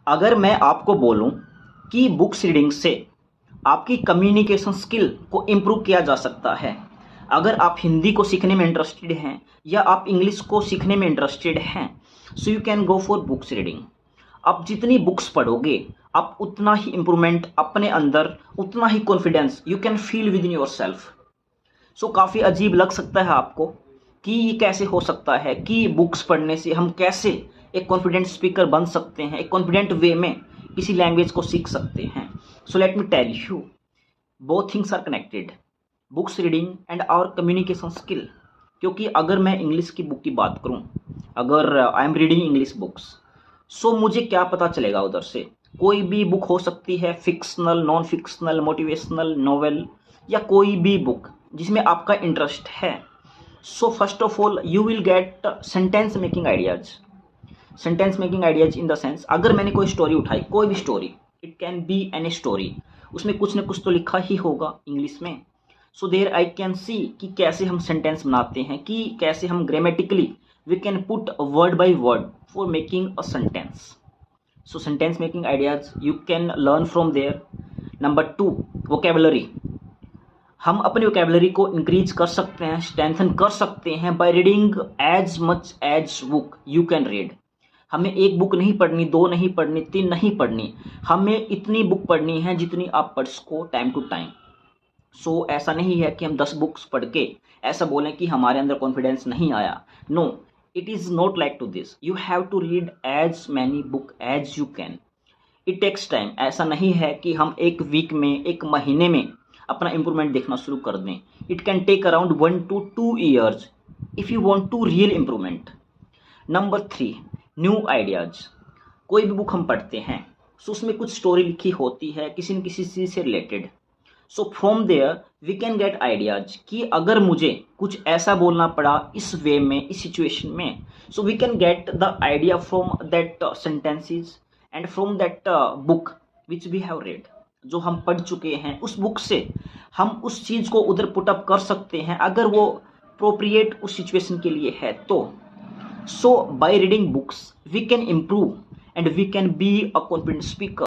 अगर मैं आपको बोलूं कि बुक्स रीडिंग से आपकी कम्युनिकेशन स्किल को इम्प्रूव किया जा सकता है, अगर आप हिंदी को सीखने में इंटरेस्टेड हैं या आप इंग्लिश को सीखने में इंटरेस्टेड हैं, so you can go for books reading. आप जितनी बुक्स पढ़ोगे, आप उतना ही इम्प्रूवमेंट अपने अंदर, उतना ही confidence you can feel within yourself. So काफ़ी अजीब लग सकता है आपको कि ये कैसे हो सकता है कि बुक्स पढ़ने से हम कैसे एक कॉन्फिडेंट स्पीकर बन सकते हैं, एक कॉन्फिडेंट वे में किसी लैंग्वेज को सीख सकते हैं। So let me tell you, both things are connected, books reading and our communication skill. क्योंकि अगर मैं इंग्लिश की बुक की बात करूं, अगर I am reading English books, so मुझे क्या पता चलेगा उधर से। कोई भी बुक हो सकती है, fictional, non fictional, motivational, novel या कोई भी बुक जिसमें आपका इंटरेस्ट है। So first of all you will get sentence making ideas. Sentence making ideas in the sense, अगर मैंने कोई स्टोरी उठाई, कोई भी story, it can be any story, उसमें कुछ ना कुछ तो लिखा ही होगा इंग्लिश में। So there I can see कि कैसे हम सेंटेंस बनाते हैं, कि कैसे हम grammatically we can put word by word for making a sentence. So sentence making ideas you can learn from there. Number 2, vocabulary. हम अपनी वोकेबलरी को इंक्रीज कर सकते हैं, स्ट्रेंथन कर सकते हैं by reading as much as book you can read. हमें एक बुक नहीं पढ़नी, 2 नहीं पढ़नी, 3 नहीं पढ़नी, हमें इतनी बुक पढ़नी है जितनी आप पढ़ सको टाइम टू टाइम। सो ऐसा नहीं है कि हम 10 बुक्स पढ़ के ऐसा बोलें कि हमारे अंदर कॉन्फिडेंस नहीं आया। No, it is not like to this. You have to read as many book as you can. It takes time. ऐसा नहीं है कि हम एक वीक में, एक महीने में अपना इंप्रूवमेंट देखना शुरू कर दें। It can take around 1 to 2 years if you want to real improvement. Number 3, new ideas. कोई भी बुक हम पढ़ते हैं, सो उसमें कुछ स्टोरी लिखी होती है किसी न किसी चीज़ से related. So from there we can get ideas कि अगर मुझे कुछ ऐसा बोलना पड़ा इस वे में, इस सिचुएशन में, so we can get the idea from that sentences and from that book which we have read. जो हम पढ़ चुके हैं उस बुक से हम उस चीज़ को उधर पुट अप कर सकते हैं, अगर वो अप्रोप्रिएट उस सिचुएशन के लिए है तो। So by reading books we can improve and we can be a confident speaker.